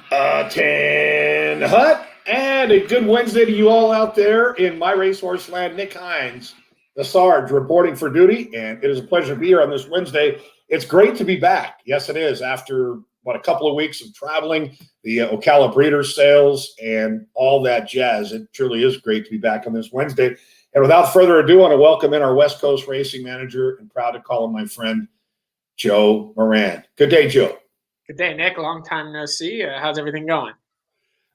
Tin Hut, and a good Wednesday to you all out there in MyRacehorse land. Nick Hines, the Sarge, reporting for duty, and it is a pleasure to be here on this Wednesday. It's great to be back. Yes, it is. After, a couple of weeks of traveling, the Ocala Breeders' sales, and all that jazz. It truly is great to be back on this Wednesday. And without further ado, I want to welcome in our West Coast racing manager, and proud to call him my friend, Joe Moran. Good day, Joe. Good day, Nick. Long time no see. How's everything going?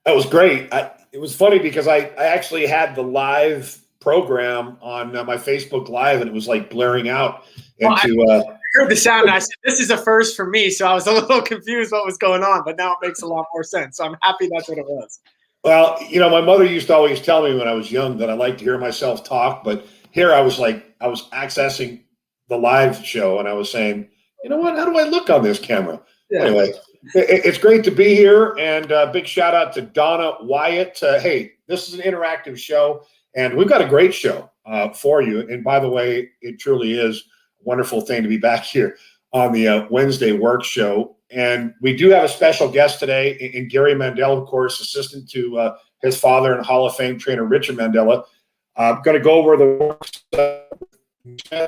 That was great. It was funny because I actually had the live program on my Facebook Live, and it was like blaring out into. I heard the sound, and I said, "This is a first for me," so I was a little confused what was going on, but now it makes a lot more sense. So I'm happy that's what it was. Well, my mother used to always tell me when I was young that I liked to hear myself talk, but here I was accessing the live show, and I was saying, you know what? How do I look on this camera? Yeah. Anyway, it's great to be here, and big shout out to Donna Wyatt. Hey, this is an interactive show, and we've got a great show for you. And by the way, it truly is a wonderful thing to be back here on the Wednesday work show. And we do have a special guest today in Gary Mandella, of course, assistant to his father and Hall of Fame trainer Richard Mandella. I'm going to go over the works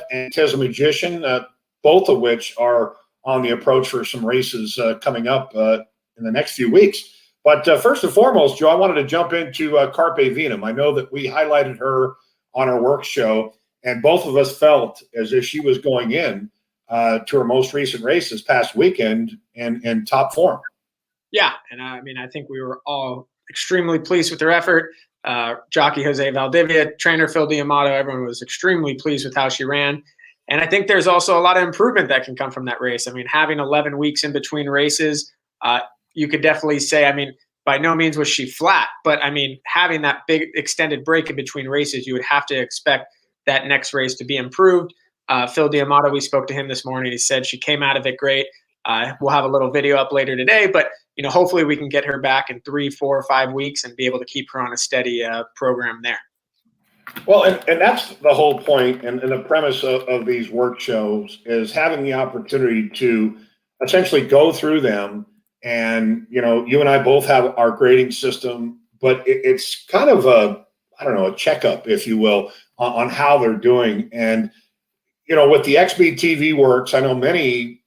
and Tis a Magician, both of which are on the approach for some races coming up in the next few weeks. But first and foremost, Joe, I wanted to jump into Carpe Venum. I know that we highlighted her on our work show, and both of us felt as if she was going in to her most recent race this past weekend in top form. Yeah, and I think we were all extremely pleased with her effort. Jockey Jose Valdivia, trainer Phil D'Amato, everyone was extremely pleased with how she ran. And I think there's also a lot of improvement that can come from that race. Having 11 weeks in between races, you could definitely say, by no means was she flat, but having that big extended break in between races, you would have to expect that next race to be improved. Phil D'Amato, we spoke to him this morning. He said she came out of it great. We'll have a little video up later today, but hopefully we can get her back in 3, 4, or 5 weeks and be able to keep her on a steady program there. Well, and that's the whole point, and the premise of these work shows is having the opportunity to essentially go through them. And, you and I both have our grading system, but it's kind of a checkup, if you will, on how they're doing. And, with the XBTV works, I know many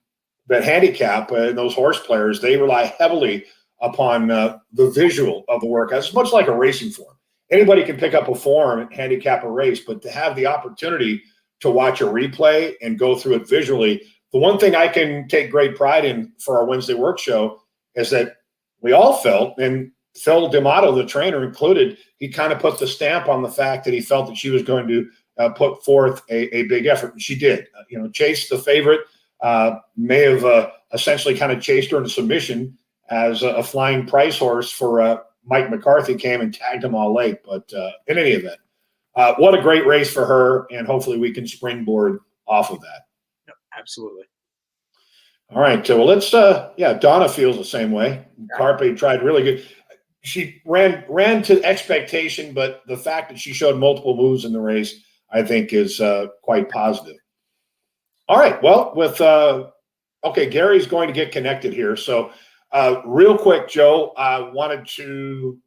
that handicap and those horse players, they rely heavily upon the visual of the work. It's much like a racing form. Anybody can pick up a form and handicap a race, but to have the opportunity to watch a replay and go through it visually, the one thing I can take great pride in for our Wednesday work show is that we all felt, and Phil D'Amato, the trainer included, he kind of put the stamp on the fact that he felt that she was going to put forth a big effort. And she did. Chase, the favorite, may have essentially kind of chased her into submission as a flying price horse for Mike McCarthy came and tagged them all late. But in any event, what a great race for her, and hopefully we can springboard off of that. Yep, absolutely. All right. Well, let's Donna feels the same way. Carpe tried really good. She ran to expectation, but the fact that she showed multiple moves in the race, I think, is quite positive. All right. Well, Gary's going to get connected here. So real quick, Joe, I wanted to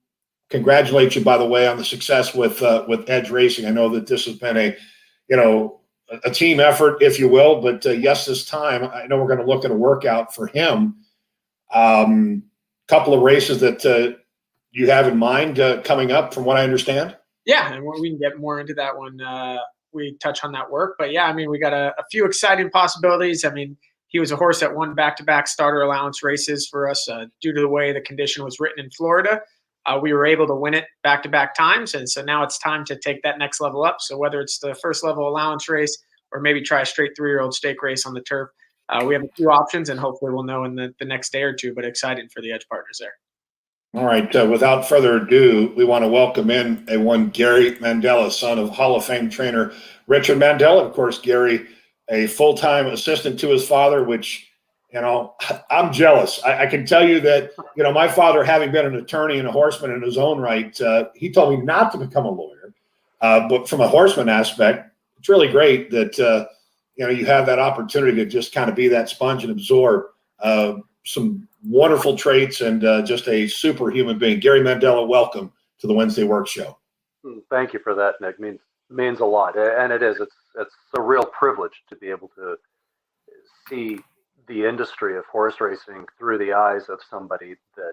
congratulate you, by the way, on the success with Edge Racing. I know that this has been a team effort, if you will, but yes, this time I know we're going to look at a workout for him. Couple of races that you have in mind coming up, from what I understand. Yeah, and we can get more into that when we touch on that work. But yeah, we got a few exciting possibilities. He was a horse that won back-to-back starter allowance races for us due to the way the condition was written in Florida. We were able to win it back-to-back times, and so now it's time to take that next level up. So whether it's the first level allowance race or maybe try a straight 3-year-old stake race on the turf, we have a few options, and hopefully we'll know in the next day or two, but excited for the Edge partners there. All right. Without further ado, we want to welcome in one Gary Mandella, son of Hall of Fame trainer Richard Mandella. Of course, Gary, a full-time assistant to his father, which, I'm jealous. I can tell you that, my father, having been an attorney and a horseman in his own right, he told me not to become a lawyer. But from a horseman aspect, it's really great that, you have that opportunity to just kind of be that sponge and absorb some wonderful traits and just a superhuman being. Gary Mandella, welcome to the Wednesday Work Show. Thank you for that, Nick. Means a lot, and it is. It's a real privilege to be able to see the industry of horse racing through the eyes of somebody that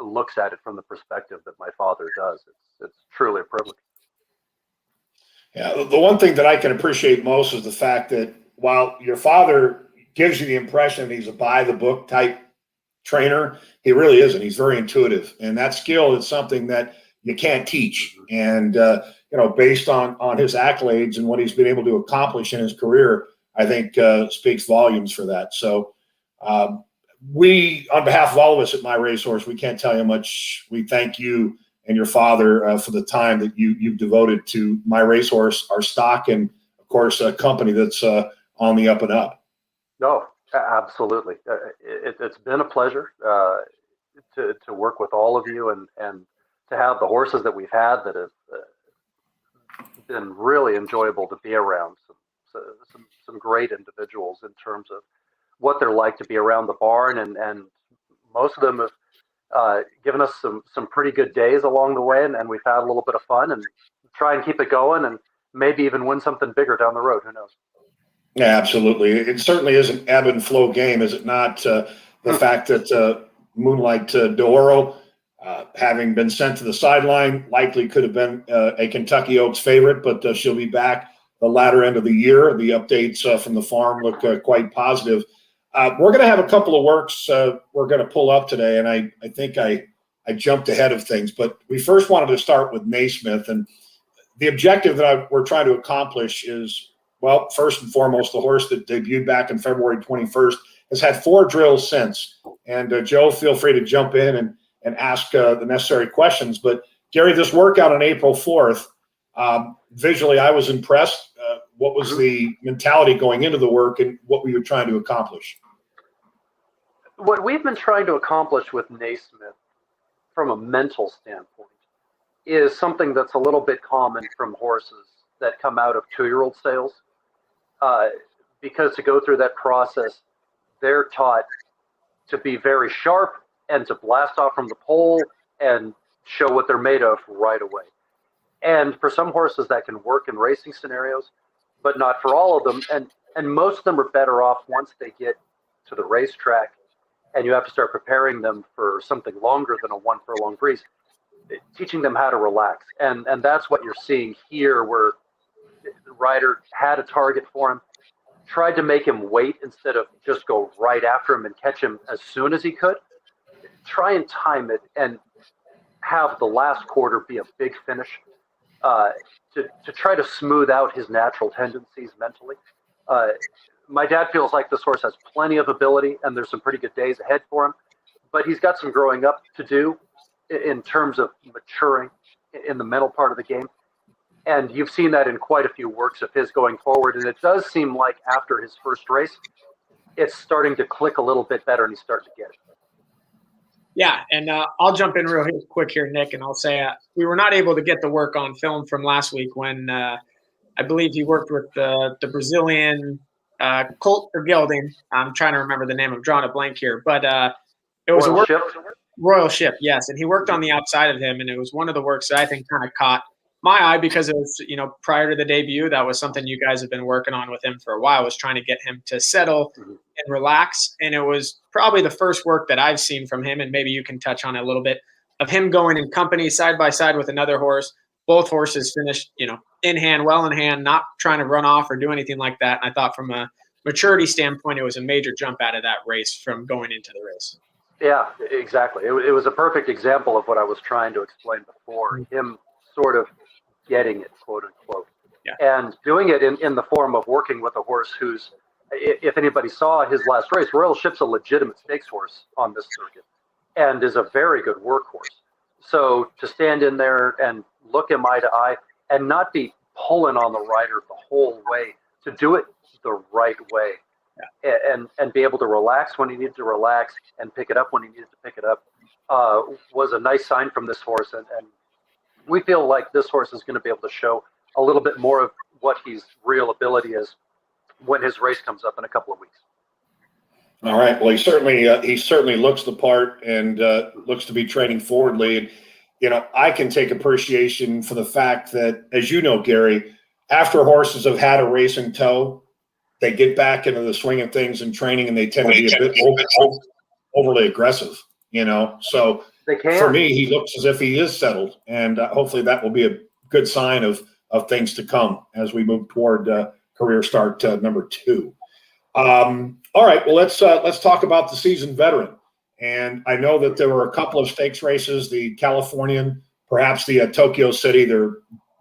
looks at it from the perspective that my father does. It's truly a privilege. Yeah, the one thing that I can appreciate most is the fact that while your father gives you the impression that he's a by-the-book type trainer, he really isn't. He's very intuitive, and that skill is something that you can't teach. And based on his accolades and what he's been able to accomplish in his career, I think speaks volumes for that. So we, on behalf of all of us at MyRacehorse, we can't tell you how much we thank you and your father for the time that you've devoted to MyRacehorse, our stock, and of course a company that's on the up and up. No, absolutely. It's been a pleasure to work with all of you and to have the horses that we've had that have been really enjoyable to be around. Some great individuals in terms of what they're like to be around the barn, and most of them have given us some pretty good days along the way, and we've had a little bit of fun and try and keep it going and maybe even win something bigger down the road. Who knows? Yeah, absolutely. It certainly is an ebb and flow game, is it not? The fact that Moonlight D'Oro, having been sent to the sideline, likely could have been a Kentucky Oaks favorite, but she'll be back the latter end of the year. The updates from the farm look quite positive. We're going to have a couple of works we're going to pull up today, and I think I jumped ahead of things, but we first wanted to start with Naismith, and the objective that we're trying to accomplish is, well, first and foremost, the horse that debuted back in February 21st has had 4 drills since. And Joe, feel free to jump in and ask the necessary questions. But Gary, this workout on April 4th, visually, I was impressed. What was the mentality going into the work, and what were you trying to accomplish? What we've been trying to accomplish with Naismith from a mental standpoint is something that's a little bit common from horses that come out of 2-year-old sales. Because to go through that process, they're taught to be very sharp and to blast off from the pole and show what they're made of right away. And for some horses that can work in racing scenarios, but not for all of them. And most of them are better off once they get to the racetrack and you have to start preparing them for something longer than a 1 furlong breeze, teaching them how to relax. And that's what you're seeing here, where the rider had a target for him, tried to make him wait instead of just go right after him and catch him as soon as he could. Try and time it and have the last quarter be a big finish to try to smooth out his natural tendencies mentally. My dad feels like this horse has plenty of ability and there's some pretty good days ahead for him, but he's got some growing up to do in terms of maturing in the mental part of the game. And you've seen that in quite a few works of his going forward. And it does seem like after his first race, it's starting to click a little bit better and he's starting to get it. Yeah, and I'll jump in real quick here, Nick, and I'll say we were not able to get the work on film from last week when I believe he worked with the Brazilian colt or gelding. I'm trying to remember the name. I'm drawing a blank here. But it was Royal Ship, yes. And he worked on the outside of him, and it was one of the works that I think kind of caught my eye because it was, prior to the debut, that was something you guys have been working on with him for a while, was trying to get him to settle and relax. And it was probably the first work that I've seen from him, and maybe you can touch on it a little bit, of him going in company side by side with another horse. Both horses finished, in hand, well in hand, not trying to run off or do anything like that. And I thought from a maturity standpoint, it was a major jump out of that race from going into the race. Yeah, exactly. It was a perfect example of what I was trying to explain before, him sort of getting it, quote unquote, and doing it in the form of working with a horse who's, if anybody saw his last race, Royal Ship's a legitimate stakes horse on this circuit and is a very good workhorse. So to stand in there and look him eye to eye and not be pulling on the rider the whole way, to do it the right way, and be able to relax when he needed to relax and pick it up when he needed to pick it up, was a nice sign from this horse. And we feel like this horse is going to be able to show a little bit more of what his real ability is when his race comes up in a couple of weeks. All right. Well, he certainly looks the part and looks to be training forwardly. And I can take appreciation for the fact that, as you know, Gary, after horses have had a race in tow, they get back into the swing of things in training, and they tend to be a bit overly aggressive. So They can. for me, he looks as if he is settled, and hopefully that will be a good sign of things to come as we move toward career start number 2. All right, well, let's talk about the seasoned veteran. And I know that there were a couple of stakes races, the Californian, perhaps the Tokyo City. They're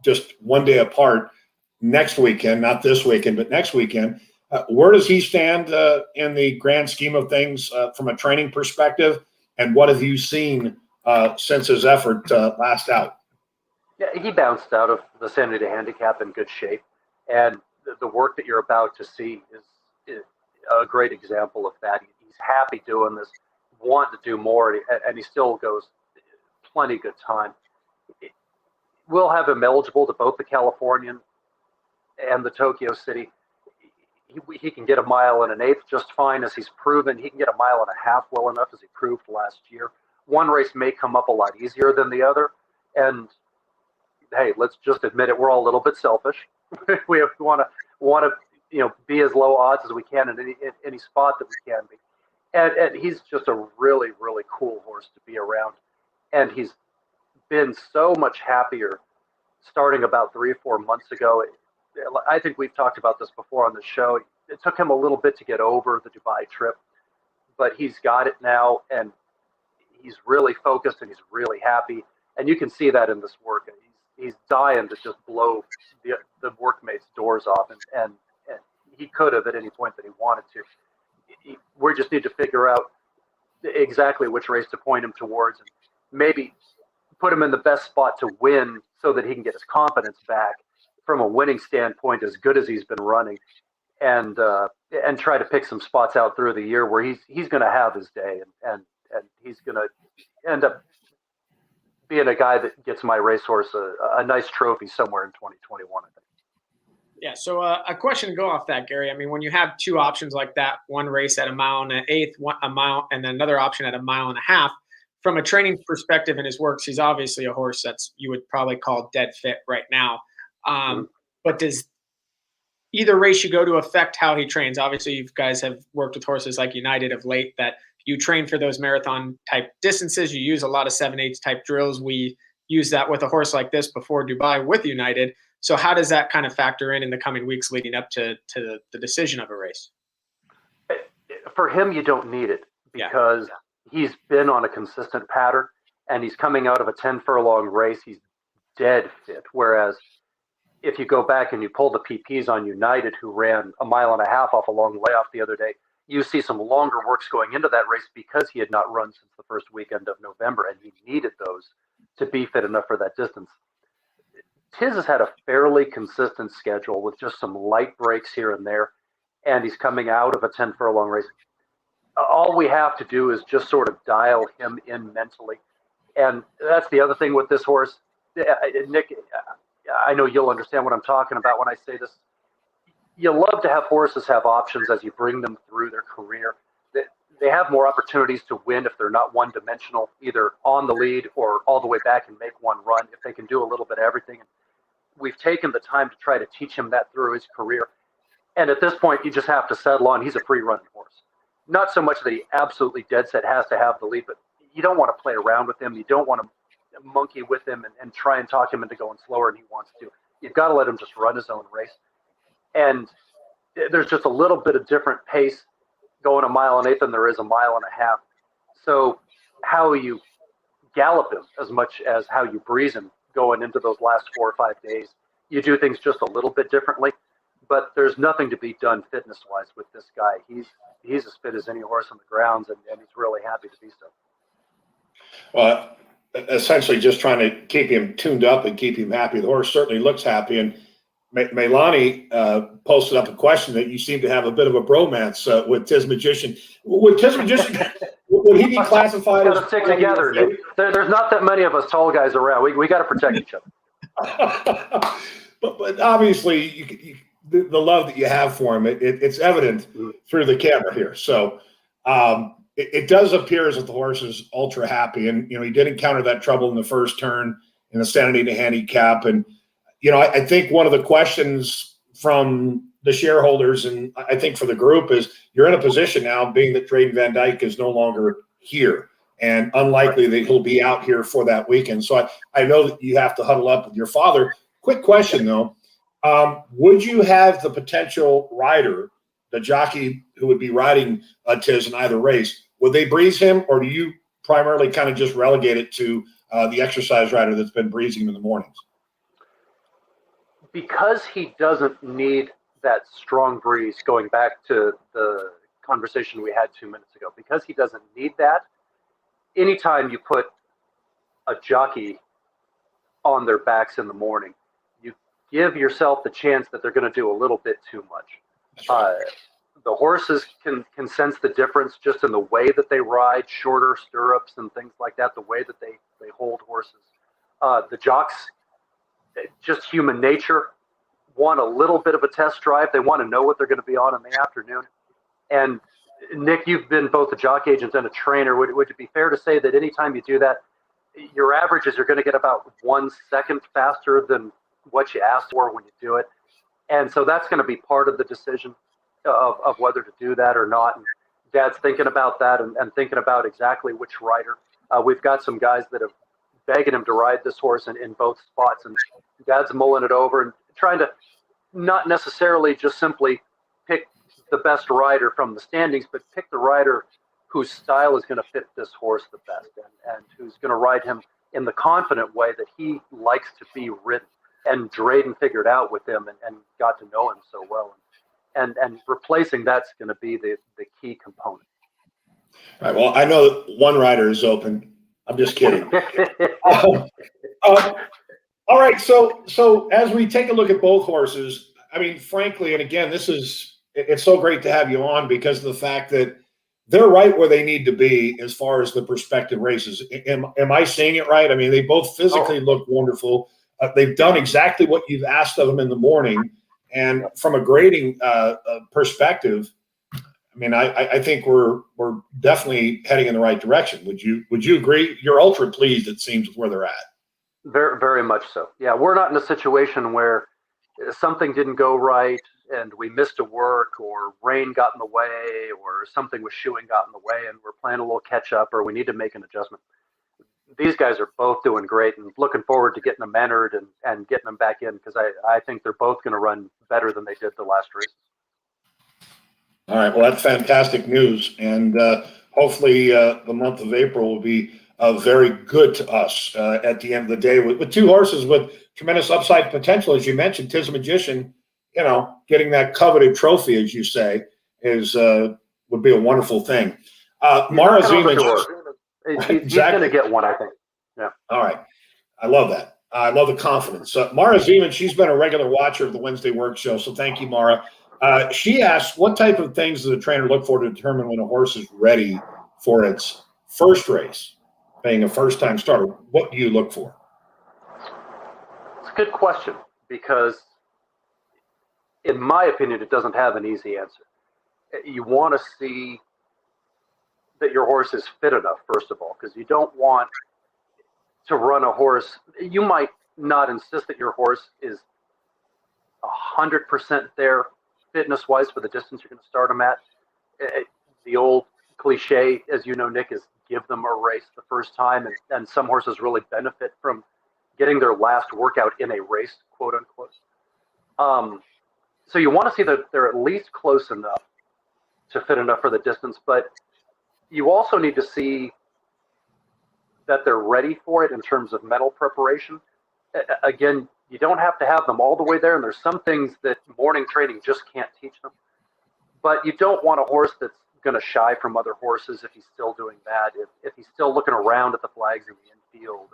just one day apart next weekend, not this weekend, but next weekend. Where does he stand in the grand scheme of things from a training perspective? And what have you seen since his effort last out? Yeah, he bounced out of the San Diego Handicap in good shape. And the work that you're about to see is a great example of that. He's happy doing this, wanting to do more, and he still goes plenty good time. We'll have him eligible to both the Californian and the Tokyo City. He can get a mile and an eighth just fine, as he's proven. He can get a mile and a half well enough, as he proved last year. One race may come up a lot easier than the other, and hey, let's just admit it, we're all a little bit selfish. We want to be as low odds as we can in any spot that we can be. And he's just a really, really cool horse to be around. And he's been so much happier starting about 3 or 4 months ago. I think we've talked about this before on the show. It took him a little bit to get over the Dubai trip, but he's got it now, and he's really focused and he's really happy. And you can see that in this work. He's dying to just blow the workmates' doors off, and he could have at any point that he wanted to. We just need to figure out exactly which race to point him towards, and maybe put him in the best spot to win so that he can get his confidence back from a winning standpoint, as good as he's been running, and try to pick some spots out through the year where he's going to have his day, and he's going to end up being a guy that gets MyRacehorse a nice trophy somewhere in 2021, I think. Yeah, so a question to go off that, Gary. I mean, when you have two options like that, one race at a mile and an eighth, a mile, and then another option at a mile and a half, from a training perspective in his works, he's obviously a horse that's you would probably call dead fit right now. But does either race you go to affect how he trains? Obviously, you guys have worked with horses like United of late that you train for those marathon type distances. You use a lot of 7/8 type drills. We use that with a horse like this before Dubai with United. So how does that kind of factor in the coming weeks leading up to the decision of a race? For him, you don't need it because he's been on a consistent pattern, and he's coming out of a 10 furlong race. He's dead fit. Whereas if you go back and you pull the PPs on United, who ran a mile and a half off a long layoff the other day, you see some longer works going into that race because he had not run since the first weekend of November, and he needed those to be fit enough for that distance. Tiz has had a fairly consistent schedule with just some light breaks here and there, and he's coming out of a 10 furlong race. All we have to do is just sort of dial him in mentally. And that's the other thing with this horse. Nick, I know you'll understand what I'm talking about when I say this. You love to have horses have options as you bring them through their career. They have more opportunities to win if they're not one-dimensional, either on the lead or all the way back and make one run, if they can do a little bit of everything. We've taken the time to try to teach him that through his career. And at this point, you just have to settle on he's a free-running horse. Not so much that he absolutely dead set has to have the lead, but you don't want to play around with him. You don't want to monkey with him and try and talk him into going slower than he wants to. You've got to let him just run his own race. And there's just a little bit of different pace going a mile and eighth than there is a mile and a half. So how you gallop him as much as how you breeze him going into those last 4 or 5 days, you do things just a little bit differently. But there's nothing to be done fitness-wise with this guy. He's as fit as any horse on the grounds, and he's really happy to be so. Well, essentially just trying to keep him tuned up and keep him happy. The horse certainly looks happy. And Melani posted up a question that you seem to have a bit of a bromance with Tiz Magician. Would Tiz Magician, would he be classified as... Got to stick together, Nick. There's not that many of us tall guys around. We got to protect each other. but obviously, the love that you have for him, it's evident through the camera here. So It does appear as if the horse is ultra happy, and he did encounter that trouble in the first turn in the Santa Anita handicap, and I think one of the questions from the shareholders and I think for the group is you're in a position now, being that Drayden Van Dyke is no longer here, and unlikely that he'll be out here for that weekend. So I know that you have to huddle up with your father. Quick question though, would you have the potential rider, the jockey who would be riding Tiz in either race? Would they breeze him, or do you primarily kind of just relegate it to the exercise rider that's been breezing him in the mornings? Because he doesn't need that strong breeze, going back to the conversation we had 2 minutes ago, because he doesn't need that, anytime you put a jockey on their backs in the morning, you give yourself the chance that they're going to do a little bit too much. The horses can sense the difference just in the way that they ride, shorter stirrups and things like that, the way that they hold horses. The jocks, just human nature, want a little bit of a test drive. They want to know what they're going to be on in the afternoon. And Nick, you've been both a jock agent and a trainer. Would it be fair to say that anytime you do that, your averages are going to get about 1 second faster than what you asked for when you do it? And so that's going to be part of the decision of whether to do that or not. And Dad's thinking about that and thinking about exactly which rider. We've got some guys that have begging him to ride this horse in both spots, and Dad's mulling it over and trying to not necessarily just simply pick the best rider from the standings, but pick the rider whose style is going to fit this horse the best, and who's going to ride him in the confident way that he likes to be ridden. And Drayden figured out with him and got to know him so well. And replacing that's going to be the key component. All right. Well, I know that one rider is open. I'm just kidding. All right. So as we take a look at both horses, I mean, frankly, and again, it's so great to have you on because of the fact that they're right where they need to be as far as the prospective races. Am I saying it right? I mean, they both physically look wonderful. They've done exactly what you've asked of them in the morning. And from a grading perspective, I mean, I think we're definitely heading in the right direction. Would you agree? You're ultra pleased, it seems, with where they're at. Very, very much so. Yeah, we're not in a situation where something didn't go right and we missed a work, or rain got in the way, or something with shoeing got in the way, and we're playing a little catch up, or we need to make an adjustment. These guys are both doing great, and looking forward to getting them entered and getting them back in, because I think they're both going to run better than they did the last race. All right. Well, that's fantastic news. And hopefully the month of April will be very good to us at the end of the day with two horses with tremendous upside potential. As you mentioned, Tiz Magician, getting that coveted trophy, as you say, would be a wonderful thing. Mara Zeman. He's going to get one, I think. Yeah. All right. I love that. I love the confidence. Mara Zeman, she's been a regular watcher of the Wednesday Work Show, so thank you, Mara. She asks, what type of things does a trainer look for to determine when a horse is ready for its first race, being a first-time starter? What do you look for? It's a good question, because in my opinion, it doesn't have an easy answer. You want to see that your horse is fit enough, first of all, because you don't want to run a horse. You might not insist that your horse is 100% there fitness-wise for the distance you're going to start them at. The old cliche, as you know, Nick, is give them a race the first time, and some horses really benefit from getting their last workout in a race, quote unquote. So you want to see that they're at least close enough to fit enough for the distance, but you also need to see that they're ready for it in terms of mental preparation. Again, you don't have to have them all the way there, and there's some things that morning training just can't teach them. But you don't want a horse that's going to shy from other horses if he's still doing that, if he's still looking around at the flags in the infield,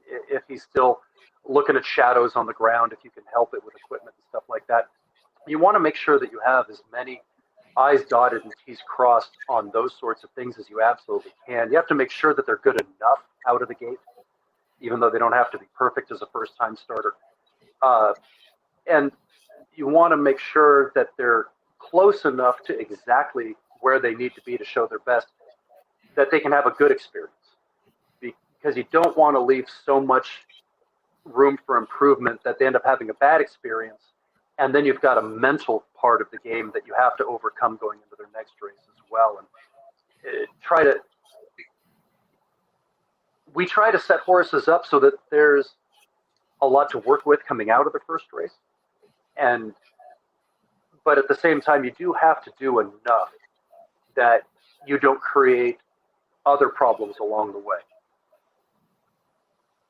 if he's still looking at shadows on the ground, if you can help it with equipment and stuff like that. You want to make sure that you have as many I's dotted and T's crossed on those sorts of things as you absolutely can. You have to make sure that they're good enough out of the gate, even though they don't have to be perfect as a first-time starter. And you want to make sure that they're close enough to exactly where they need to be to show their best, that they can have a good experience. Because you don't want to leave so much room for improvement that they end up having a bad experience, and then you've got a mental part of the game that you have to overcome going into their next race as well. And we try to set horses up so that there's a lot to work with coming out of the first race, but at the same time, you do have to do enough that you don't create other problems along the way.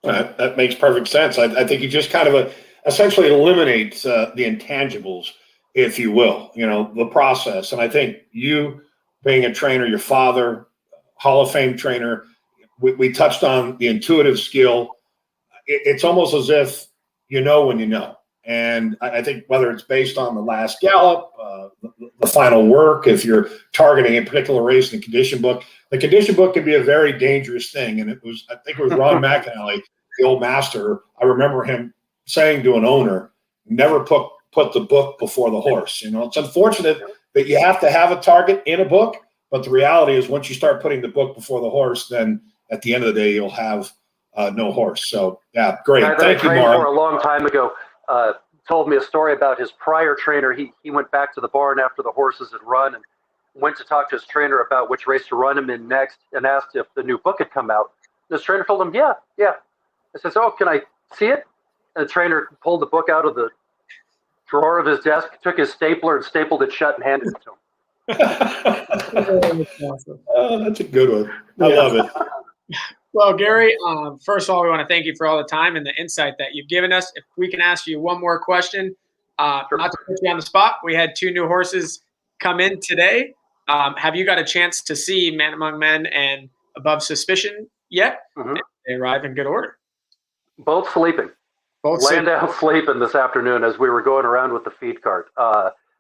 That makes perfect sense. I think you just kind of essentially eliminate the intangibles, if you will, the process. And I think you being a trainer, your father, Hall of Fame trainer, we touched on the intuitive skill. It's almost as if you know when you know. And I think whether it's based on the last gallop, the final work, if you're targeting a particular race in the condition book can be a very dangerous thing. And I think it was Ron McAnally, the old master. I remember him saying to an owner, never put the book before the horse. It's unfortunate that you have to have a target in a book, but the reality is once you start putting the book before the horse, then at the end of the day, you'll have no horse. So, yeah, great. Thank you, Moran. For a long time ago, told me a story about his prior trainer. He went back to the barn after the horses had run and went to talk to his trainer about which race to run him in next and asked if the new book had come out. His trainer told him, yeah. I says, oh, can I see it? And the trainer pulled the book out of the drawer of his desk, took his stapler and stapled it shut and handed it to him. Oh, that's a good one. I love it. Well, Gary, first of all, we want to thank you for all the time and the insight that you've given us. If we can ask you one more question, not to put you on the spot, we had 2 new horses come in today. Have you got a chance to see Man Among Men and Above Suspicion yet? Mm-hmm. They arrive in good order. Both sleeping. Laying down sleeping this afternoon as we were going around with the feed cart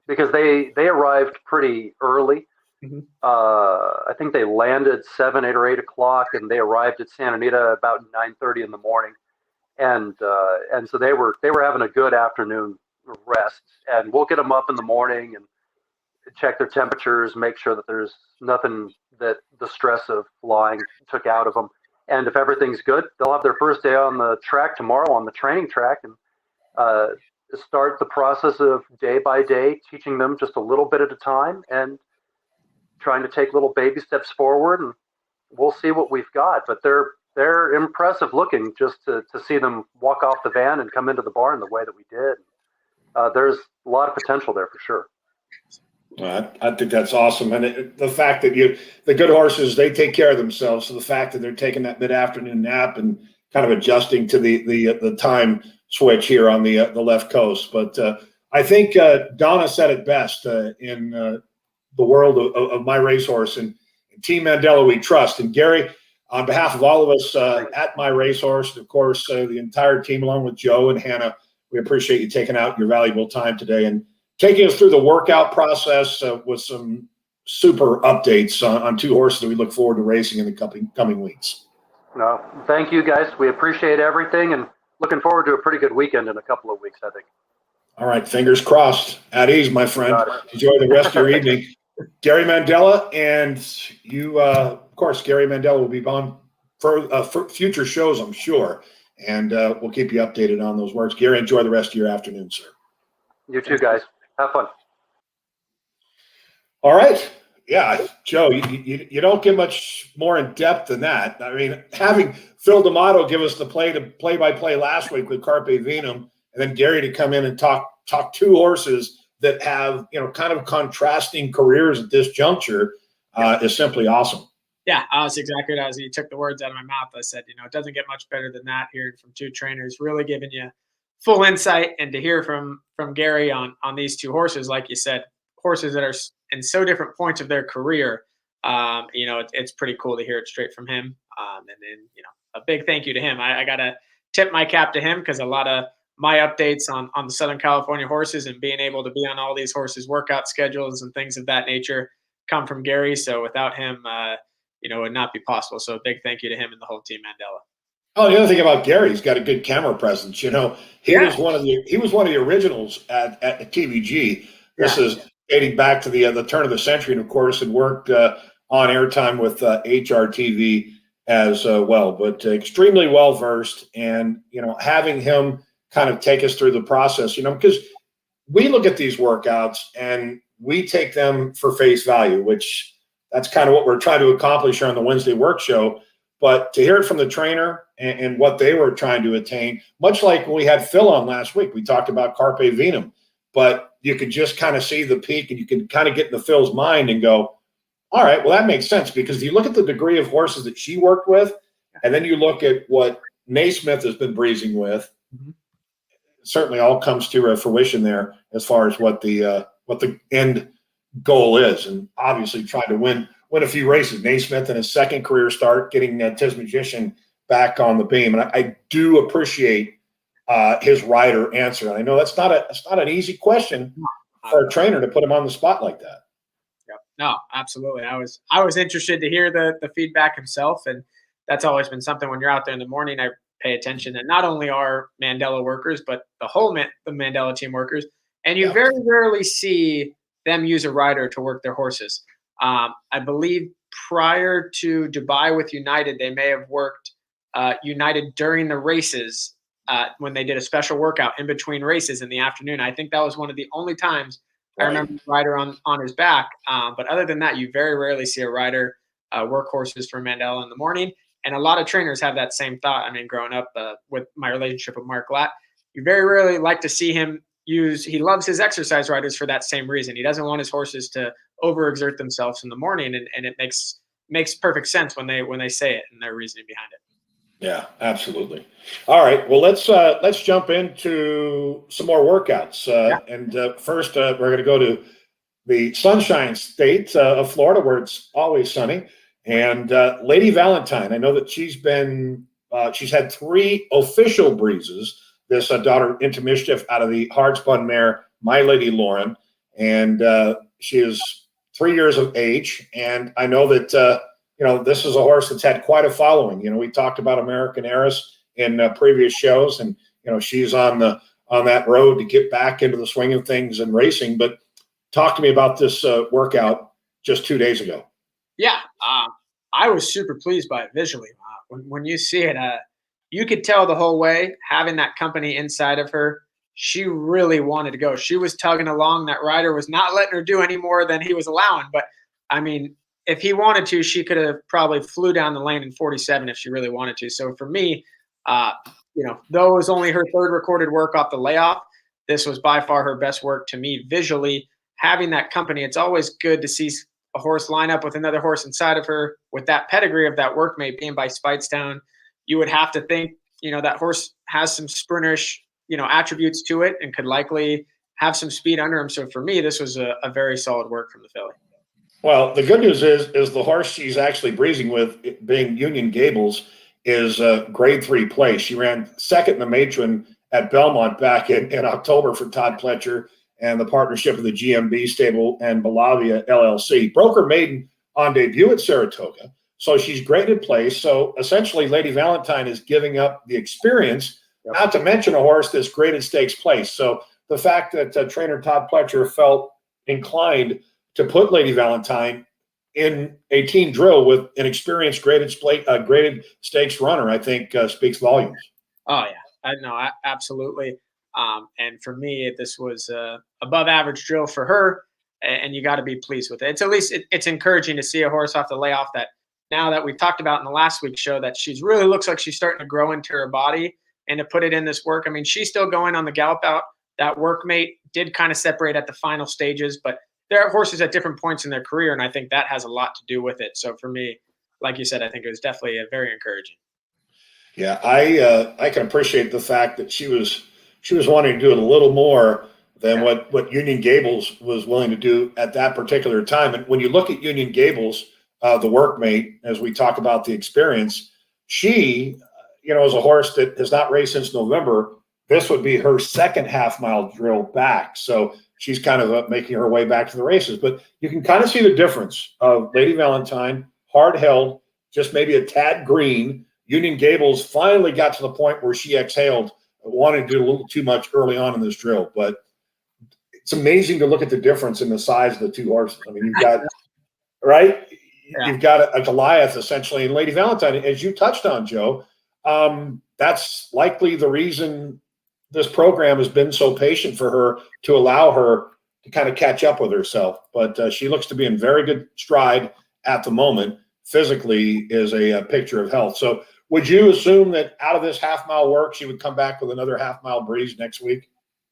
because they arrived pretty early. Mm-hmm. I think they landed 7, 8, or 8 o'clock, and they arrived at Santa Anita about 9:30 in the morning, and so they were having a good afternoon rest. And we'll get them up in the morning and check their temperatures, make sure that there's nothing that the stress of flying took out of them. And if everything's good, they'll have their first day on the track tomorrow on the training track, and start the process of day by day, teaching them just a little bit at a time and trying to take little baby steps forward. And we'll see what we've got. But they're impressive looking just to see them walk off the van and come into the barn the way that we did. There's a lot of potential there for sure. I think that's awesome. And the fact that the good horses, they take care of themselves. So the fact that they're taking that mid-afternoon nap and kind of adjusting to the time switch here on the left coast. But I think Donna said it best in the world of MyRacehorse and Team Mandella we trust. And Gary, on behalf of all of us at MyRacehorse, and of course the entire team along with Joe and Hannah, we appreciate you taking out your valuable time today and taking us through the workout process with some super updates on 2 horses that we look forward to racing in the coming weeks. No, thank you guys. We appreciate everything and looking forward to a pretty good weekend in a couple of weeks, I think. All right, fingers crossed. At ease, my friend. Enjoy the rest of your evening. Gary Mandella, and you, of course, Gary Mandella will be on for future shows, I'm sure, and we'll keep you updated on those works. Gary, enjoy the rest of your afternoon, sir. You too, guys. Have fun. All right. Yeah, Joe, you don't get much more in depth than that. I mean, having Phil D'Amato give us the play-by-play last week with Carpe Venum, and then Gary to come in and talk 2 horses that have, kind of contrasting careers at this juncture is simply awesome. Yeah, that's exactly what you took the words out of my mouth. I said, it doesn't get much better than that, hearing from 2 trainers, really giving you full insight, and to hear from Gary on these 2 horses, like you said, horses that are in so different points of their career. It's pretty cool to hear it straight from him. And then, a big thank you to him. I got to tip my cap to him because a lot of my updates on the Southern California horses and being able to be on all these horses' workout schedules and things of that nature come from Gary. So without him, it would not be possible. So a big thank you to him and the whole team Mandella. Oh, the other thing about Gary, he's got a good camera presence. He was one of the originals at TVG. This is dating back to the turn of the century, and of course had worked on airtime with HRTV as well. But extremely well versed, and having him kind of take us through the process, because we look at these workouts and we take them for face value, which that's kind of what we're trying to accomplish here on the Wednesday Work Show. But to hear it from the trainer and what they were trying to attain, much like when we had Phil on last week, we talked about Carpe Venum, but you could just kind of see the peak, and you can kind of get into Phil's mind and go, all right, well, that makes sense, because if you look at the degree of horses that she worked with, and then you look at what Naismith has been breezing with, certainly all comes to fruition there as far as what the end goal is, and obviously trying to win a few races. Naismith in his second career start, getting Tiz Magician back on the beam, and I do appreciate his rider answer. And I know that's not an easy question for a trainer to put him on the spot like that. Yep. No, absolutely. I was interested to hear the feedback himself, and that's always been something when you're out there in the morning. I pay attention that not only are Mandella workers, but the whole the Mandella team workers, and you very rarely see them use a rider to work their horses. I believe prior to Dubai with United, they may have worked United during the races when they did a special workout in between races in the afternoon. I think that was one of the only times I remember the rider on his back. But other than that, you very rarely see a rider work horses for Mandella in the morning. And a lot of trainers have that same thought. I mean, growing up with my relationship with Mark Latt, you very rarely like to see him he loves his exercise riders for that same reason. He doesn't want his horses to overexert themselves in the morning, and it makes perfect sense when they say it and their reasoning behind it. Yeah, absolutely. All right, well, let's jump into some more workouts. And first, we're going to go to the Sunshine State of Florida, where it's always sunny. And Lady Valentine, I know that she's had 3 official breezes. This daughter into mischief out of the hard spun mare, My Lady Lauren, and she is 3 years of age. And I know that this is a horse that's had quite a following. We talked about American Heiress in previous shows, and she's on that road to get back into the swing of things and racing. But talk to me about this workout just 2 days ago. Yeah, I was super pleased by it visually. When you see it, you could tell the whole way, having that company inside of her, she really wanted to go. She was tugging along. That rider was not letting her do any more than he was allowing. But, I mean, if he wanted to, she could have probably flew down the lane in 47 if she really wanted to. So for me, though it was only her 3rd recorded work off the layoff, this was by far her best work to me visually. Having that company, it's always good to see a horse line up with another horse inside of her with that pedigree of that workmate being by Speightstown. You would have to think, that horse has some sprinterish, attributes to it and could likely have some speed under him. So for me, this was a very solid work from the filly. Well, the good news is the horse she's actually breezing with, being Union Gables, is grade 3 play. She ran second in the matron at Belmont back in October for Todd Pletcher and the partnership of the GMB stable and Belavia LLC. Broke her maiden on debut at Saratoga. So she's graded place. So essentially, Lady Valentine is giving up the experience, not to mention a horse that's graded stakes place. So the fact that trainer Todd Pletcher felt inclined to put Lady Valentine in a team drill with an experienced graded stakes runner, I think speaks volumes. Oh yeah, absolutely. And for me, this was above average drill for her, and you got to be pleased with it. It's at least it's encouraging to see a horse off the layoff that, now that we've talked about in the last week's show, that she's really looks like she's starting to grow into her body and to put it in this work. I mean, she's still going on the gallop out. That workmate did kind of separate at the final stages, but there are horses at different points in their career, and I think that has a lot to do with it. So for me, like you said, I think it was definitely very encouraging. Yeah, I can appreciate the fact that she was wanting to do it a little more than what Union Gables was willing to do at that particular time. And when you look at Union Gables, the workmate, as we talk about the experience, she, is a horse that has not raced since November. This would be her second half-mile drill back. So she's kind of making her way back to the races. But you can kind of see the difference of Lady Valentine, hard-held, just maybe a tad green. Union Gables finally got to the point where she exhaled, wanted to do a little too much early on in this drill. But it's amazing to look at the difference in the size of the two horses. I mean, you've got right, Yeah. you've got a Goliath essentially, and Lady Valentine, as you touched on, Joe. That's likely the reason this program has been so patient for her, to allow her to kind of catch up with herself. But she looks to be in very good stride at the moment. Physically is a picture of health. So would you assume that out of this half-mile work, she would come back with another half-mile breeze next week?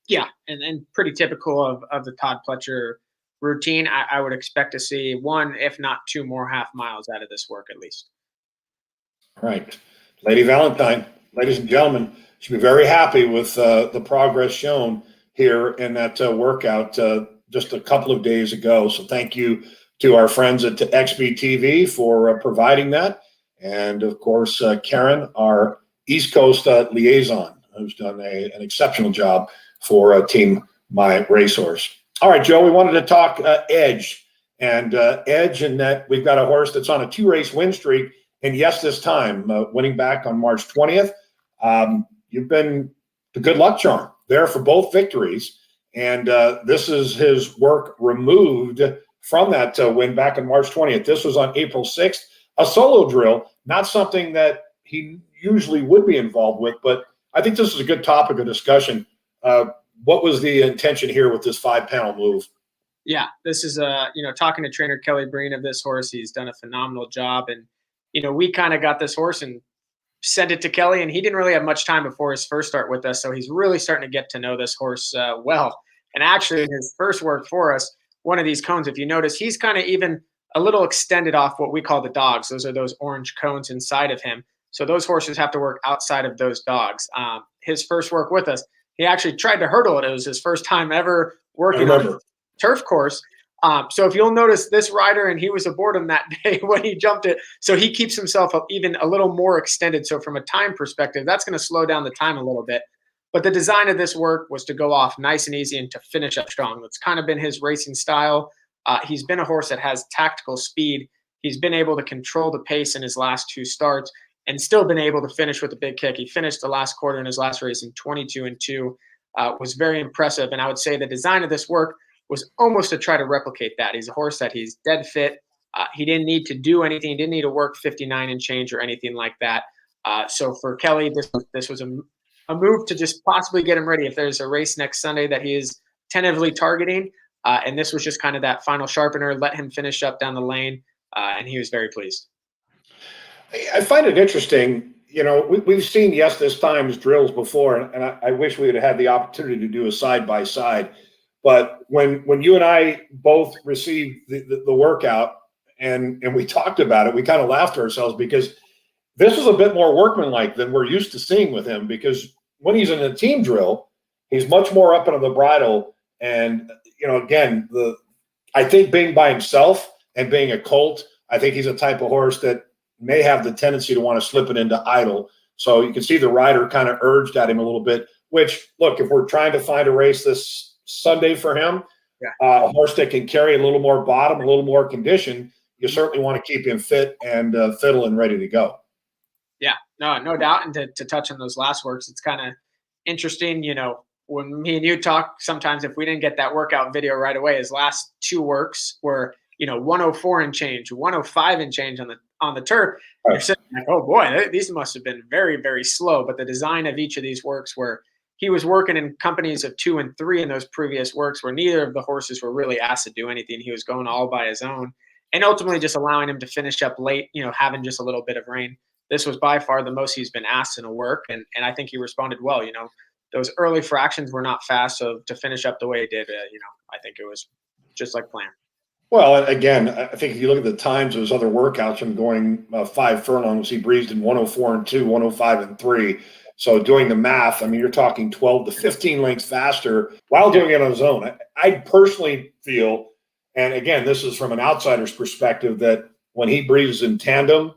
Yeah, and pretty typical of the Todd Pletcher routine. I would expect to see one, if not two more half miles out of this work at least. Right. Lady Valentine, ladies and gentlemen, should be very happy with the progress shown here in that workout just a couple of days ago. So thank you to our friends at XBTV for providing that. And of course, Karen, our East Coast liaison, who's done an exceptional job for Team MyRacehorse. All right, Joe, we wanted to talk Edge. And Edge, in that we've got a horse that's on a 2-race win streak. And yes, this time, winning back on March 20th. You've been the good luck charm there for both victories. And this is his work removed from that win back on March 20th. This was on April 6th, a solo drill, not something that he usually would be involved with, but I think this is a good topic of discussion. What was the intention here with this 5-panel move? Yeah, this is talking to trainer Kelly Breen of this horse. He's done a phenomenal job. And, we kind of got this horse and sent it to Kelly, and he didn't really have much time before his first start with us. So he's really starting to get to know this horse well. And actually, his first work for us, one of these cones, if you notice, he's kind of even a little extended off what we call the dogs. Those are those orange cones inside of him. So those horses have to work outside of those dogs. His first work with us, he actually tried to hurdle it. It was his first time ever working on a turf course. So if you'll notice this rider, and he was aboard him that day when he jumped it, so he keeps himself up even a little more extended. So from a time perspective, that's going to slow down the time a little bit. But the design of this work was to go off nice and easy and to finish up strong. That's kind of been his racing style. He's been a horse that has tactical speed. He's been able to control the pace in his last 2 starts and still been able to finish with a big kick. He finished the last quarter in his last race in 22-2. Was very impressive. And I would say the design of this work was almost to try to replicate that. He's a horse that he's dead fit. He didn't need to do anything. He didn't need to work 59 and change or anything like that. So for Kelly, this was a move to just possibly get him ready if there's a race next Sunday that he is tentatively targeting. And this was just kind of that final sharpener, let him finish up down the lane. And he was very pleased. I find it interesting. We've seen this time's drills before, and I wish we had had the opportunity to do a side-by-side. But when you and I both received the workout and we talked about it, we kind of laughed at ourselves because this is a bit more workmanlike than we're used to seeing with him, because when he's in a team drill, he's much more up into the bridle. And, again, I think being by himself and being a colt, I think he's a type of horse that may have the tendency to want to slip it into idle. So you can see the rider kind of urged at him a little bit, which, look, if we're trying to find a race this Sunday for him, a horse that can carry a little more bottom, a little more condition, you certainly want to keep him fit and fiddle and ready to go. Yeah, no doubt. And to touch on those last works, it's kind of interesting. When me and you talk, sometimes if we didn't get that workout video right away, his last 2 works were 104 and change, 105 and change on the turf. Right. You're sitting like, oh boy, these must have been very, very slow. But the design of each of these works, where he was working in companies of 2 and 3 in those previous works, where neither of the horses were really asked to do anything. He was going all by his own, and ultimately just allowing him to finish up late, having just a little bit of rain. This was by far the most he's been asked in a work, and I think he responded well. Those early fractions were not fast, so to finish up the way he did, I think it was just like planned. Well, again, I think if you look at the times of his other workouts, from going 5 furlongs, he breezed in 104 and 2, 105 and 3. So doing the math, I mean, you're talking 12 to 15 lengths faster while doing it on his own. I personally feel, and again, this is from an outsider's perspective, that when he breezes in tandem,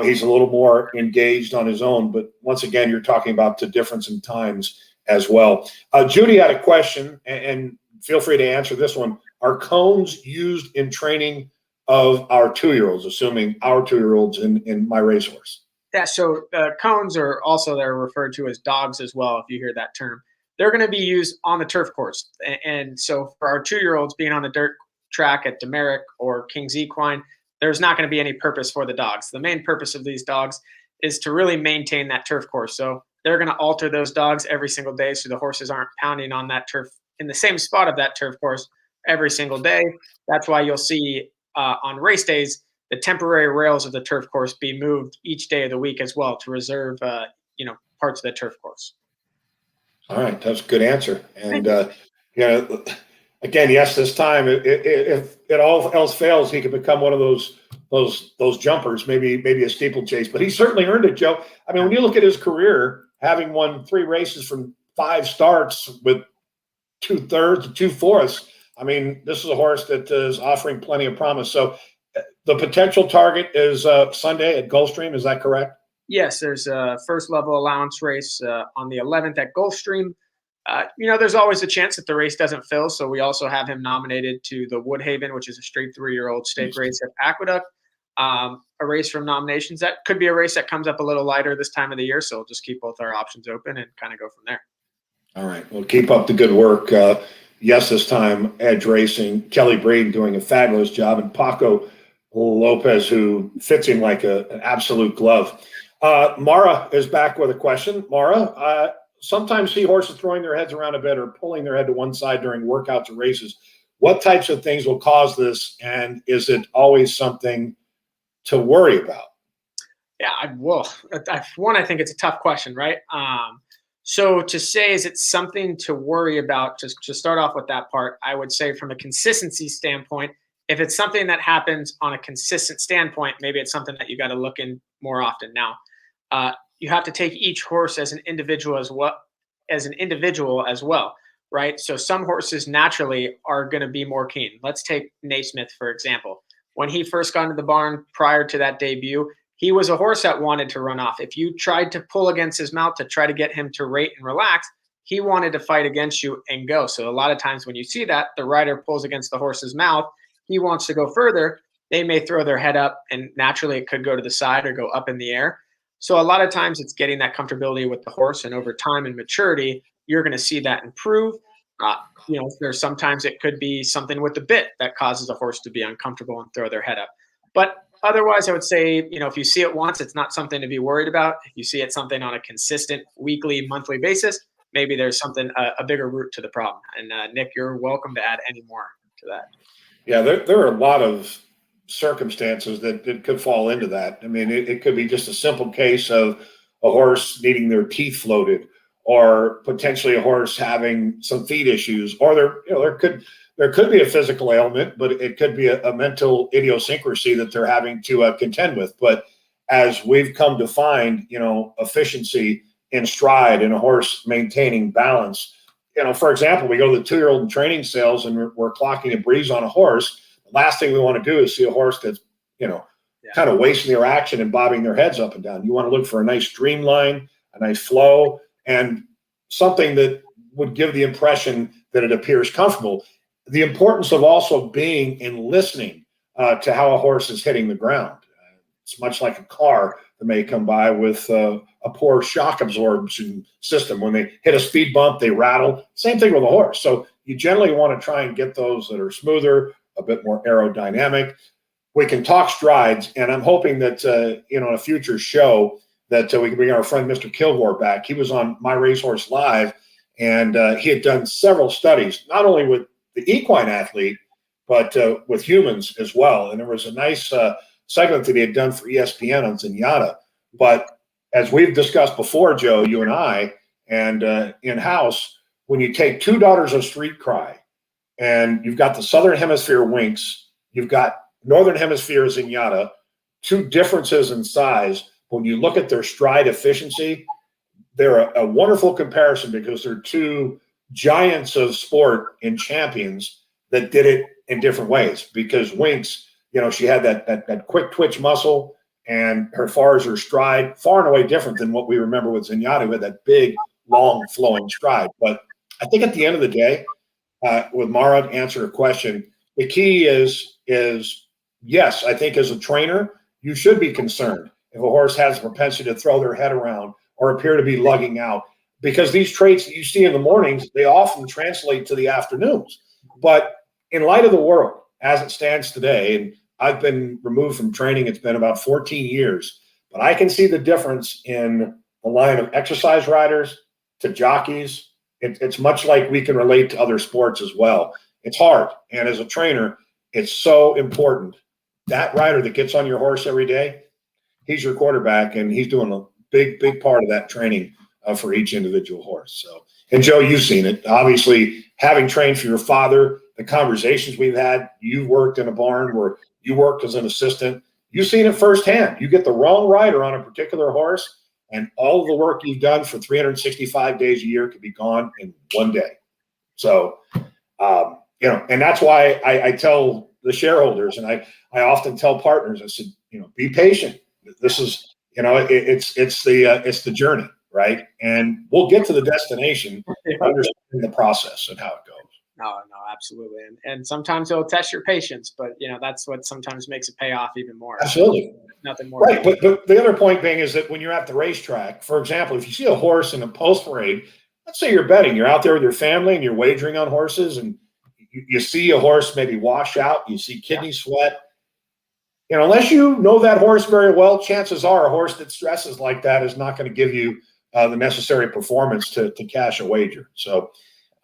he's a little more engaged on his own. But once again, you're talking about the difference in times as well. Judy had a question, and feel free to answer this one. Are cones used in training of our 2-year-olds, assuming our 2-year-olds in MyRacehorse? Yeah, so cones are also, they're referred to as dogs as well, if you hear that term. they're going to be used on the turf course. And so for our 2-year-olds being on the dirt track at Demerick or King's Equine, there's not going to be any purpose for the dogs. The main purpose of these dogs is to really maintain that turf course. So they're going to alter those dogs every single day so the horses aren't pounding on that turf in the same spot of that turf course every single day. That's why you'll see on race days the temporary rails of the turf course be moved each day of the week as well to reserve parts of the turf course. All right, that's a good answer. And again, yes, this time if it all else fails, he could become one of those jumpers, maybe a steeplechase. But he certainly earned it, Joe. I mean, when you look at his career, having won 3 races from 5 starts with 2/3 to 2/4, I mean, this is a horse that is offering plenty of promise. So the potential target is Sunday at Gulfstream. Is that correct? Yes, there's a first level allowance race on the 11th at Gulfstream. There's always a chance that the race doesn't fill. So we also have him nominated to the Woodhaven, which is a straight 3-year-old stake race at Aqueduct. A race from nominations. That could be a race that comes up a little lighter this time of the year. So we'll just keep both our options open and kind of go from there. All right. Well, keep up the good work. Yes, this time, Edge Racing, Kelly Braden doing a fabulous job, and Paco Lopez, who fits him like an absolute glove. Mara is back with a question. Mara, sometimes see horses throwing their heads around a bit or pulling their head to one side during workouts or races. What types of things will cause this, and is it always something to worry about? Yeah, I think it's a tough question, right? So to say, is it something to worry about, just to start off with that part, I would say from a consistency standpoint, if it's something that happens on a consistent standpoint, maybe it's something that you got to look in more often. Now, you have to take each horse as an individual as well, right? So some horses naturally are going to be more keen. Let's take Naismith, for example. When he first got into the barn prior to that debut, he was a horse that wanted to run off. If you tried to pull against his mouth to try to get him to rate and relax, he wanted to fight against you and go. So a lot of times when you see that, the rider pulls against the horse's mouth, he wants to go further, they may throw their head up, and naturally it could go to the side or go up in the air. So a lot of times it's getting that comfortability with the horse, and over time and maturity, you're going to see that improve. There's sometimes it could be something with the bit that causes a horse to be uncomfortable and throw their head up. But otherwise, I would say, if you see it once, it's not something to be worried about. If you see it something on a consistent weekly, monthly basis, maybe there's something, a bigger root to the problem. And Nick, you're welcome to add any more to that. Yeah, there are a lot of circumstances that could fall into that. I mean, it could be just a simple case of a horse needing their teeth floated, or potentially a horse having some feet issues, or there could be a physical ailment, but it could be a mental idiosyncrasy that they're having to contend with. But as we've come to find, efficiency in stride and a horse maintaining balance. For example, we go to the 2-year-old in training sales and we're clocking a breeze on a horse. The last thing we want to do is see a horse that's, kind of wasting their action and bobbing their heads up and down. You want to look for a nice streamline, a nice flow, and something that would give the impression that it appears comfortable. The importance of also being and listening to how a horse is hitting the ground. It's much like a car that may come by with a poor shock absorption system. When they hit a speed bump, they rattle. Same thing with a horse. So you generally want to try and get those that are smoother, a bit more aerodynamic. We can talk strides, and I'm hoping that in a future show that we can bring our friend Mr. Kilgore back. He was on MyRacehorse Live, and he had done several studies, not only with the equine athlete, but with humans as well. And there was a nice segment that he had done for ESPN on Zenyatta. But as we've discussed before, Joe, you and I, and in-house, when you take 2 Daughters of Street Cry, and you've got the Southern Hemisphere Winx, you've got Northern Hemisphere Zenyatta, 2 differences in size. When you look at their stride efficiency, they're a wonderful comparison because they're 2 giants of sport and champions that did it in different ways. Because Winx, she had that quick twitch muscle, and as far as her stride, far and away different than what we remember with Zenyatta, who had that big, long, flowing stride. But I think at the end of the day, with Mara, to answer her question, the key is yes, I think as a trainer, you should be concerned if a horse has a propensity to throw their head around or appear to be lugging out, because these traits that you see in the mornings, they often translate to the afternoons. But in light of the world as it stands today, and I've been removed from training, it's been about 14 years, but I can see the difference in the line of exercise riders to jockeys. It's much like we can relate to other sports as well. It's hard. And as a trainer, it's so important. That rider that gets on your horse every day, he's your quarterback, and he's doing a big, big part of that training for each individual horse. So, and Joe, you've seen it. Obviously, having trained for your father, the conversations we've had, you worked in a barn where you worked as an assistant. You've seen it firsthand. You get the wrong rider on a particular horse, and all of the work you've done for 365 days a year could be gone in one day. So, and that's why I tell the shareholders, and I often tell partners, I said, be patient. This is, it's the journey, right? And we'll get to the destination, understanding the process and how it goes. No, absolutely. And sometimes it'll test your patience, but that's what sometimes makes it pay off even more. Absolutely. Nothing more. Right. But the other point being is that when you're at the racetrack, for example, if you see a horse in a post parade, let's say you're betting, you're out there with your family and you're wagering on horses, and you see a horse maybe wash out, you see kidney sweat. Unless you know that horse very well, chances are a horse that stresses like that is not going to give you the necessary performance to cash a wager. So,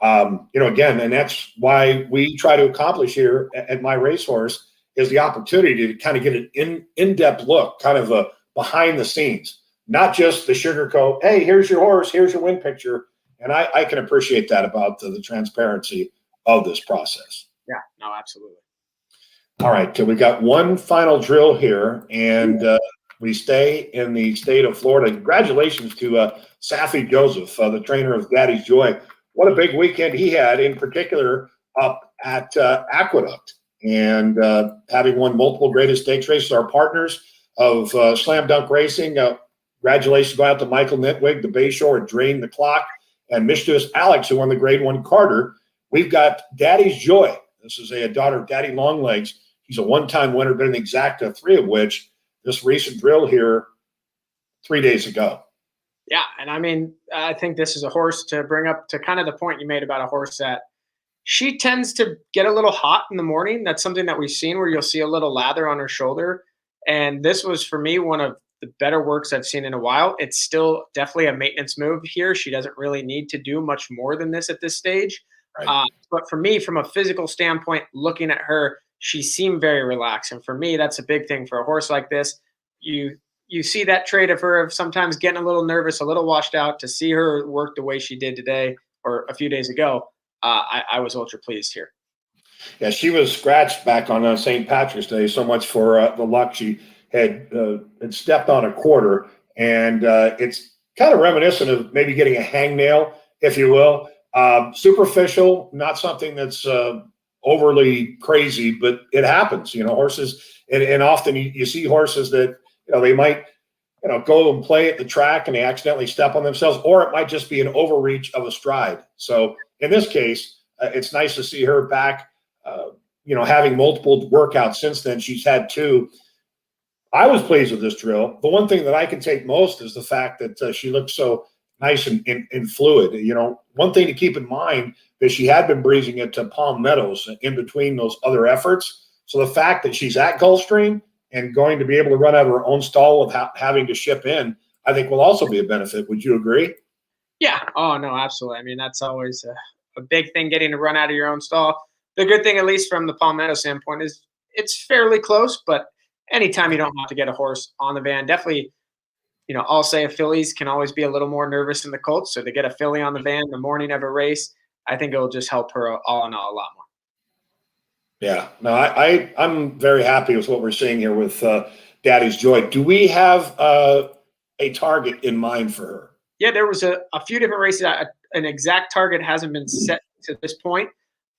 again, and that's why we try to accomplish here at MyRacehorse is the opportunity to kind of get an in-depth look, kind of a behind the scenes, not just the sugarcoat, hey, here's your horse, here's your win picture. And I can appreciate that about the transparency of this process. Yeah, no, absolutely. All right, so we got one final drill here, and we stay in the state of Florida. Congratulations to Safi Joseph, the trainer of Daddy's Joy. What a big weekend he had, in particular up at Aqueduct, and having won multiple greatest stakes races. Our partners of Slam Dunk Racing, congratulations go out to Michael Nitwig, the Bayshore, Drain the Clock, and Mischievous Alex, who won the Grade 1 Carter. We've got Daddy's Joy. This is a daughter of Daddy Longlegs. He's a one-time winner, been an exacta, 3 of which this recent drill here 3 days ago. Yeah, and I think this is a horse to bring up to kind of the point you made about a horse that she tends to get a little hot in the morning. That's something that we've seen where you'll see a little lather on her shoulder. And this was, for me, one of the better works I've seen in a while. It's still definitely a maintenance move here. She doesn't really need to do much more than this at this stage. Right. But for me, from a physical standpoint, looking at her, she seemed very relaxed. And for me, that's a big thing for a horse like this. You see that trait of her of sometimes getting a little nervous, a little washed out. To see her work the way she did today or a few days ago, I was ultra pleased here. Yeah, she was scratched back on St. Patrick's Day. So much for the luck. She had stepped on a quarter, and it's kind of reminiscent of maybe getting a hangnail, if you will. Superficial, not something that's overly crazy, but it happens. Horses, and often you see horses that they might go and play at the track and they accidentally step on themselves, or it might just be an overreach of a stride. So in this case, it's nice to see her back. Having multiple workouts since then. She's had 2. I was pleased with this drill. The one thing that I can take most is the fact that she looks so nice and fluid. One thing to keep in mind is she had been breezing it to Palm Meadows in between those other efforts. So the fact that she's at Gulfstream and going to be able to run out of her own stall without having to ship in, I think will also be a benefit. Would you agree? Yeah. Oh, no, absolutely. That's always a big thing, getting to run out of your own stall. The good thing, at least from the Palmetto standpoint, is it's fairly close, but anytime you don't have to get a horse on the van, definitely, I'll say fillies can always be a little more nervous than the colts. So to get a filly on the van the morning of a race, I think it'll just help her all in all a lot more. Yeah, no, I'm very happy with what we're seeing here with Daddy's Joy. Do we have a target in mind for her? Yeah, there was a few different races. An exact target hasn't been set to this point.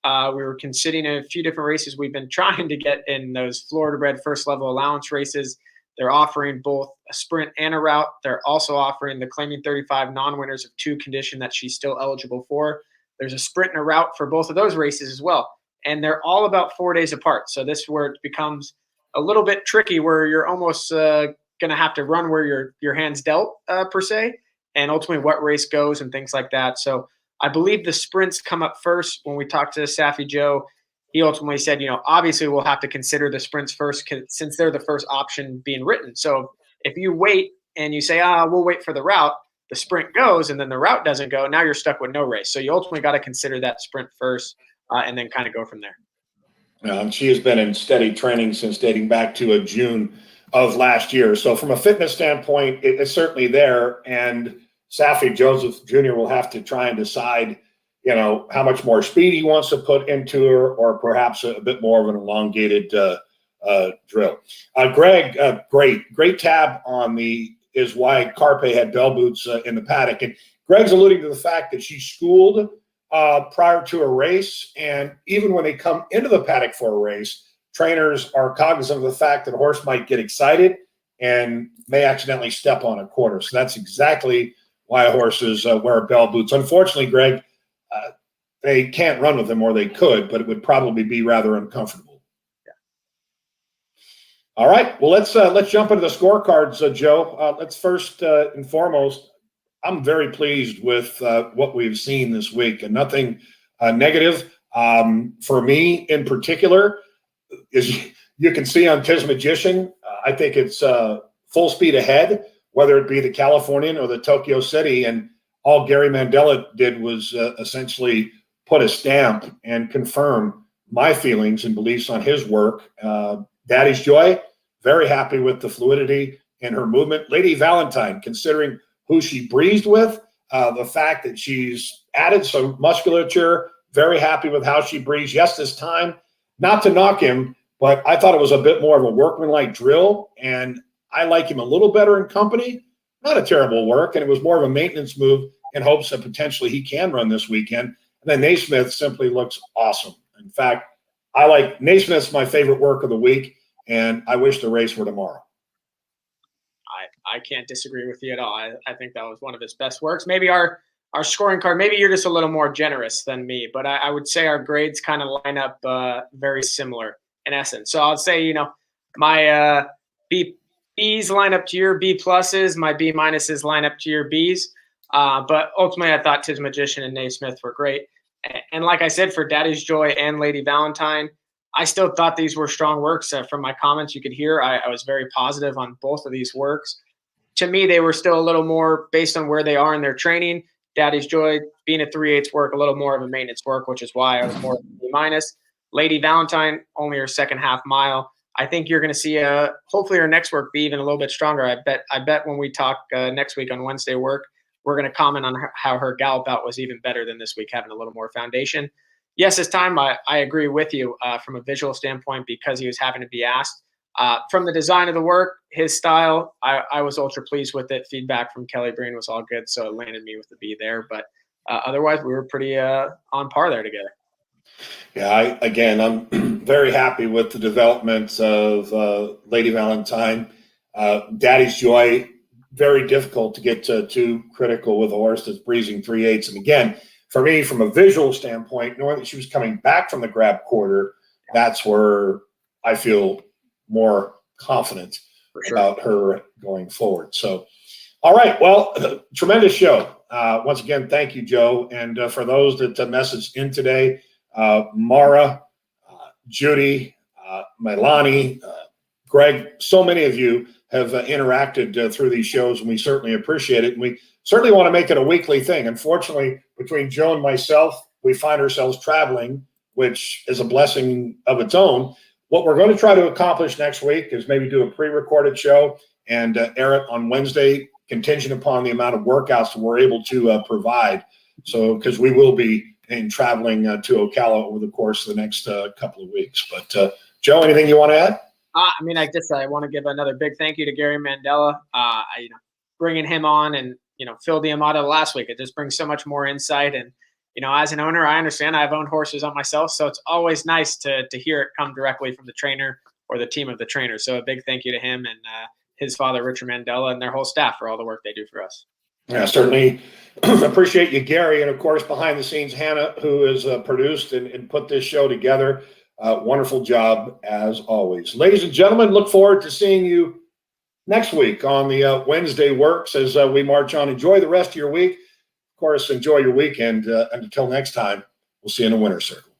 We were considering a few different races we've been trying to get in those Florida bred first level allowance races. They're offering both a sprint and a route. They're also offering the Claiming 35 non-winners of 2 condition that she's still eligible for. There's a sprint and a route for both of those races as well. And they're all about 4 days apart. So this is where it becomes a little bit tricky, where you're almost going to have to run where your hands dealt, per se. and ultimately what race goes and things like that. So I believe the sprints come up first. When we talked to Safi Joe, he ultimately said, obviously we'll have to consider the sprints first since they're the first option being written. So if you wait and you say, we'll wait for the route, the sprint goes and then the route doesn't go, now you're stuck with no race. So you ultimately got to consider that sprint first and then kind of go from there. She has been in steady training since dating back to June of last year. So from a fitness standpoint, it's certainly there. And Safi Joseph Jr. will have to try and decide, how much more speed he wants to put into her, or perhaps a bit more of an elongated drill. Greg, great tab on is why Carpe had bell boots in the paddock. And Greg's alluding to the fact that she's schooled prior to a race. And even when they come into the paddock for a race, trainers are cognizant of the fact that a horse might get excited and may accidentally step on a quarter. So that's exactly why horses wear bell boots. Unfortunately, Greg, they can't run with them, or they could, but it would probably be rather uncomfortable. All right, well, let's jump into the scorecards, Joe. Let's first and foremost, I'm very pleased with what we've seen this week, and nothing negative. For me in particular, as you can see on Tiz Magician, I think it's full speed ahead, whether it be the Californian or the Tokyo City, and all Gary Mandella did was essentially put a stamp and confirm my feelings and beliefs on his work. Daddy's Joy, very happy with the fluidity in her movement. Lady Valentine, considering who she breezed with, the fact that she's added some musculature, very happy with how she breezed. Yes, this time, not to knock him, but I thought it was a bit more of a workmanlike drill, and I like him a little better in company. Not a terrible work, and it was more of a maintenance move in hopes that potentially he can run this weekend. And then Naismith simply looks awesome. In fact, I like Naismith's my favorite work of the week, and I wish the race were tomorrow. I can't disagree with you at all. I think that was one of his best works. Maybe our scoring card, maybe you're just a little more generous than me, but I would say our grades kind of line up very similar in essence. So I'll say, my B's line up to your B pluses, my B minuses line up to your B's. But ultimately, I thought Tiz Magician and Naismith were great. And like I said, for Daddy's Joy and Lady Valentine, I still thought these were strong works. From my comments, you could hear I was very positive on both of these works. To me, they were still a little more based on where they are in their training. Daddy's Joy being a 3/8 work, a little more of a maintenance work, which is why I was more B minus. Lady Valentine, only her second half mile. I think you're going to see hopefully her next work be even a little bit stronger. I bet when we talk next week on Wednesday work, we're going to comment on how her gallop out was even better than this week, having a little more foundation. Yes, this time I agree with you from a visual standpoint because he was having to be asked. From the design of the work, his style, I was ultra pleased with it. Feedback from Kelly Breen was all good, so it landed me with the B there. But otherwise, we were pretty on par there together. Yeah, I'm very happy with the developments of Lady Valentine. Daddy's Joy, very difficult to get too critical with a horse that's breezing 3/8. And again, for me, from a visual standpoint, knowing that she was coming back from the grab quarter, that's where I feel more confident about her going forward. So, all right, well, tremendous show. Once again, thank you, Joe. And for those that messaged in today, Mara, Judy, Milani, Greg, so many of you have interacted through these shows, and we certainly appreciate it. And we certainly want to make it a weekly thing. Unfortunately, between Joe and myself, we find ourselves traveling, which is a blessing of its own. What we're going to try to accomplish next week is maybe do a pre-recorded show and air it on Wednesday, contingent upon the amount of workouts that we're able to provide. So, because we will be traveling to Ocala over the course of the next couple of weeks. But Joe, anything you want to add? I want to give another big thank you to Gary Mandella. Bringing him on and Phil D'Amato last week, it just brings so much more insight. And as an owner, I understand I've owned horses on myself, so it's always nice to hear it come directly from the trainer or the team of the trainer. So a big thank you to him and his father, Richard Mandella, and their whole staff for all the work they do for us. Yeah, certainly appreciate you, Gary. And of course, behind the scenes, Hannah, who has produced and put this show together. Wonderful job as always. Ladies and gentlemen, look forward to seeing you next week on the Wednesday Works as we march on. Enjoy the rest of your week. Of course, enjoy your weekend. And until next time, we'll see you in the winner's circle.